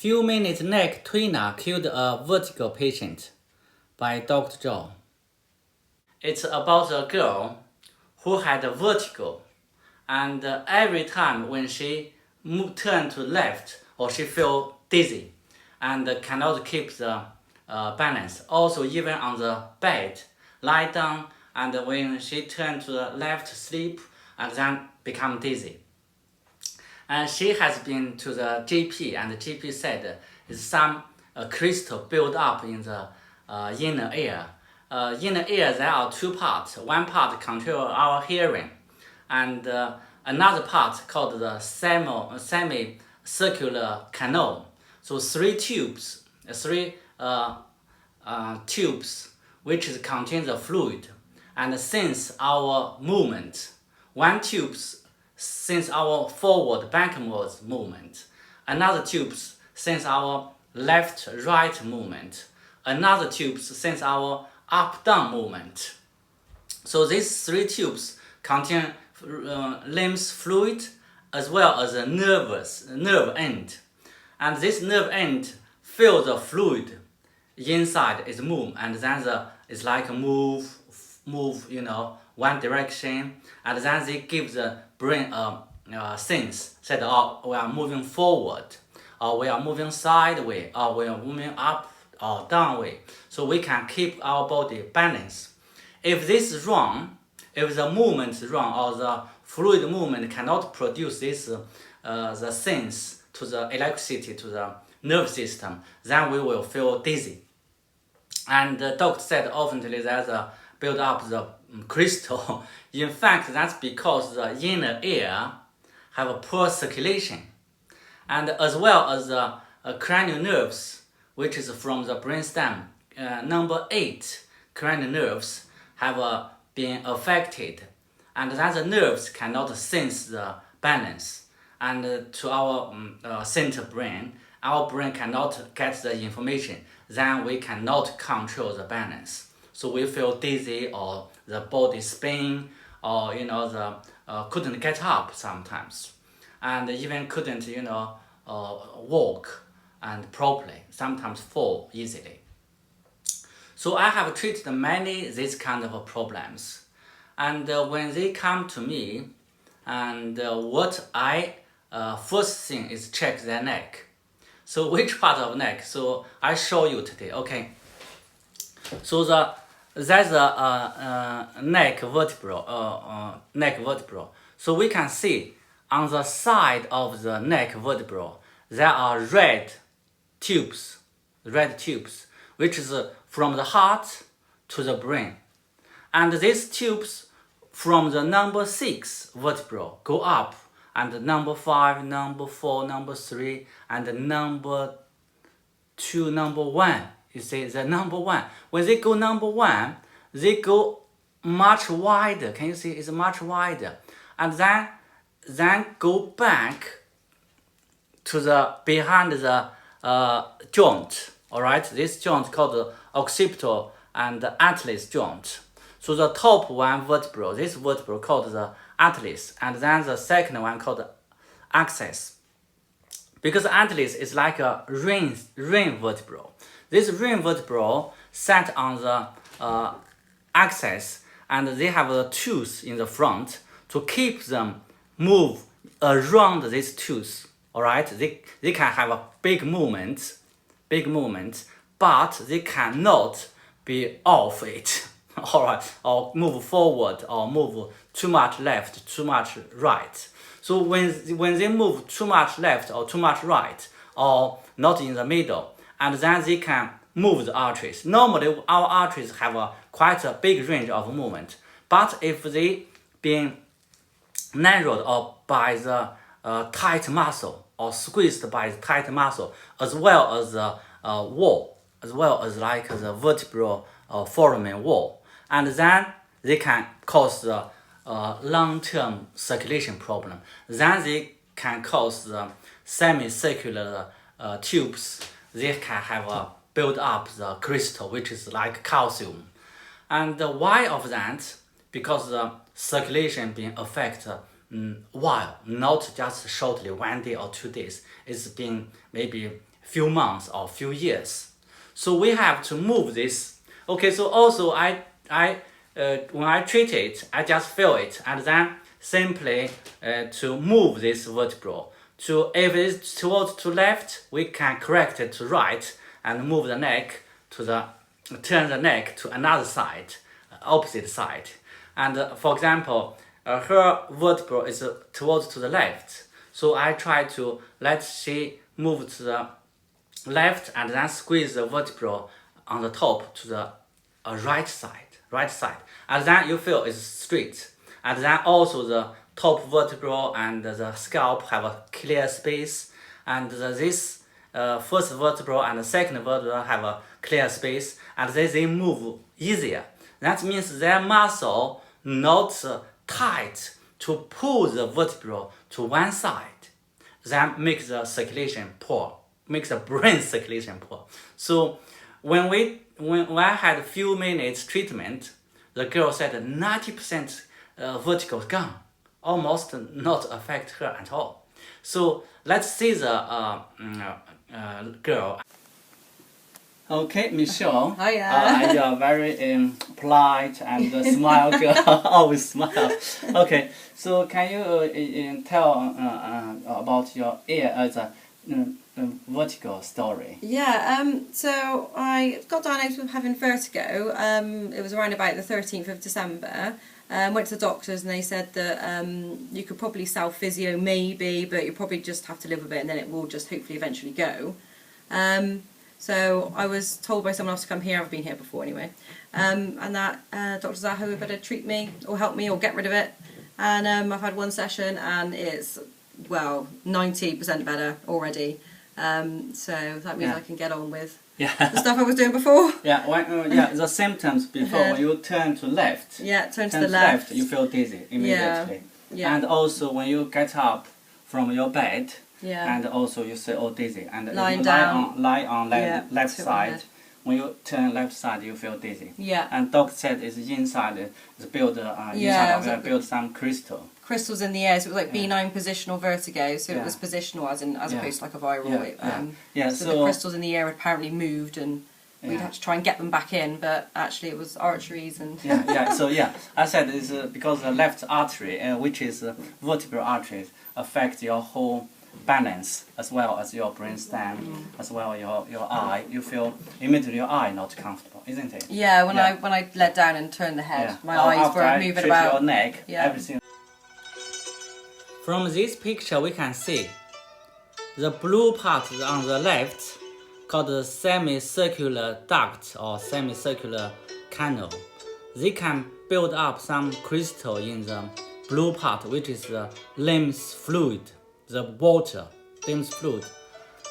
Few minutes neck Tuina killed a vertigo patient by Dr. Zhao. It's about a girl who had vertigo, and every time when she turned to left or she felt dizzy and cannot keep the balance. Also, even on the bed, lie down, and when she turned to the left, sleep, and then become dizzy. And she has been to the GP, and the GP said is some crystal built up in the inner ear. Inner ear, there are two parts. One part control our hearing, and another part called the semicircular canal. So three tubes which contain the fluid and sense our movement. One tube sense our forward backwards movement. Another tube sense our left right movement. Another tube sense our up down movement. So these three tubes contain lymph fluid as well as a nerve end, and this nerve end feel the fluid inside its move, and then it's like a move, one direction, and then they give the brain a sense that we are moving forward, or we are moving sideways, or we are moving up or down way, so we can keep our body balanced. If this is wrong, if the movement is wrong, or the fluid movement cannot produce this the sense to the electricity to the nerve system, then we will feel dizzy. And the doctor said often there's a build up the crystal. In fact, that's because the inner ear have a poor circulation, and as well as the cranial nerves, which is from the brainstem, number 8 cranial nerves have been affected, and then the nerves cannot sense the balance, and to our center brain, our brain cannot get the information, then we cannot control the balance. So we feel dizzy, or the body spin, or couldn't get up sometimes, and even couldn't walk and properly, sometimes fall easily. So I have treated many these kind of problems, and when they come to me, and what I first thing is check their neck. So which part of neck? So I show you today. Okay. So there's a neck vertebra. So we can see on the side of the neck vertebra there are red tubes, which is from the heart to the brain, and these tubes from the number 6 vertebra go up, and number 5, number 4, number 3, and number 2, number 1. You see the number 1. When they go number 1, they go much wider. Can you see? It's much wider, and then go back to the behind the joint. All right, this joint called the occipital and atlas joint. So the top one vertebra, this vertebra called the atlas, and then the second one called the axis. Because atlas is like a ring vertebra. This ring vertebra sat on the axis, and they have a tooth in the front to keep them move around these tooth. All right, they can have a big movement, but they cannot be off it. All right, or move forward, or move too much left, too much right. So when they move too much left or too much right, or not in the middle, and then they can move the arteries. Normally, our arteries have quite a big range of movement, but if they been narrowed or by the tight muscle, or squeezed by the tight muscle, as well as the wall, as well as like the vertebral foramen wall, and then they can cause the long-term circulation problem. Then they can cause the semicircular tubes. They can have build up the crystal, which is like calcium. And why of that? Because the circulation being affected while, not just shortly, 1 day or 2 days. It's been maybe few months or few years. So we have to move this. Okay, so also when I treat it, I just feel it and then simply to move this vertebra. To if it's towards to left, we can correct it to right and move the neck turn the neck to another side, opposite side. And for example, her vertebra is towards to the left. So I try to let she move to the left and then squeeze the vertebra on the top to the right side. And then you feel it's straight. And then also the top vertebra and the scalp have a clear space. And this first vertebra and the second vertebra have a clear space. And they move easier. That means their muscle not tight to pull the vertebra to one side. That makes the circulation poor, makes the brain circulation poor. So when I had a few minutes treatment, the girl said 90% vertigo is gone, almost not affect her at all. So let's see the girl. Okay, Michelle. Hiya. You are very polite and smile girl, always smile. Okay, so can you tell about your vertigo story? Yeah, so I got diagnosed with having vertigo. It was around about the 13th of December. Went to the doctors and they said that you could probably self-physio maybe, but you probably just have to live with it and then it will just hopefully eventually go. So I was told by someone else to come here. I've been here before anyway. And that Dr. Zaho would better treat me or help me or get rid of it. And I've had one session and it's, well, 90% better already. So that means I can get on with the stuff I was doing before. The symptoms before when you turn to left. Turn to the left. You feel dizzy immediately. And also when you get up from your bed, and also you say, oh, dizzy. And lie on left side. When you turn left side, you feel dizzy. And doctor said it's inside. It's built build some crystals in the air, so it was like benign positional vertigo. So it was positional as opposed to like a viral. So the crystals in the air apparently moved, and we'd have to try and get them back in, but actually it was arteries and. So I said it's because the left artery, which is vertebral arteries, affect your whole balance as well as your brainstem, as well as your eye. You feel immediately your eye not comfortable, isn't it? When I let down and turned the head, my eyes were moving about. Your neck, everything. From this picture we can see the blue part on the left called the semicircular duct or semicircular canal. They can build up some crystal in the blue part, which is the lymph fluid, the water, lymph fluid.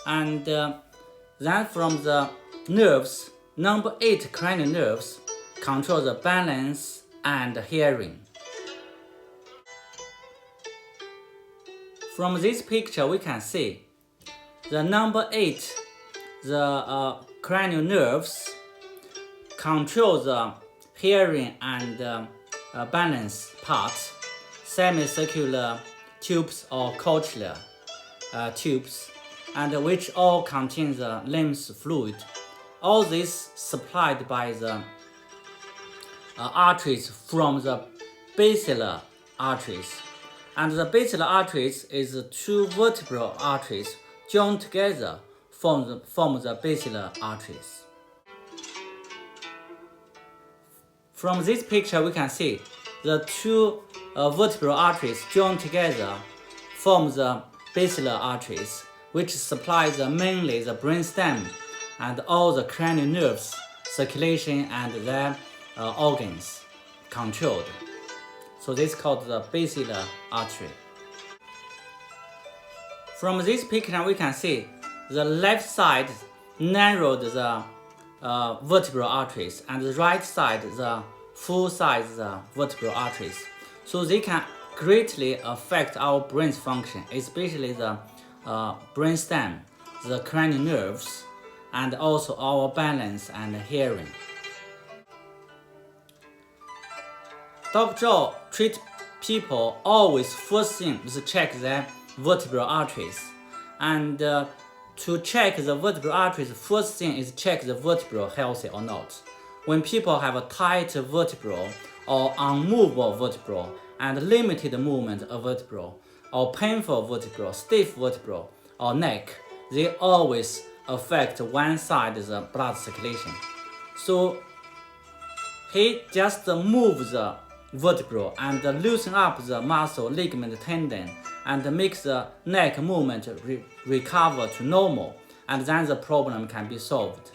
And then from the nerves, number 8 cranial nerves control the balance and hearing. From this picture we can see the number 8, the cranial nerves control the hearing and balance parts, semicircular tubes or cochlear tubes, and which all contain the lymph fluid. All this supplied by the arteries from the basilar arteries. And the basilar arteries is 2 vertebral arteries joined together form the basilar arteries. From this picture we can see the 2 vertebral arteries joined together form the basilar arteries, which supply mainly the brainstem and all the cranial nerves, circulation and their organs controlled. So this is called the basilar artery. From this picture we can see the left side narrowed the vertebral arteries and the right side the full size vertebral arteries. So they can greatly affect our brain's function, especially the brainstem, the cranial nerves, and also our balance and hearing. Dr. Zhou treat people always first thing is check their vertebral arteries, and to check the vertebral arteries, first thing is check the vertebral healthy or not. When people have a tight vertebral or unmovable vertebral and limited movement of vertebral or painful vertebral, stiff vertebral or neck, they always affect one side of the blood circulation. So he just moves the vertebral and loosen up the muscle, ligament, tendon, and makes the neck movement recover to normal, and then the problem can be solved.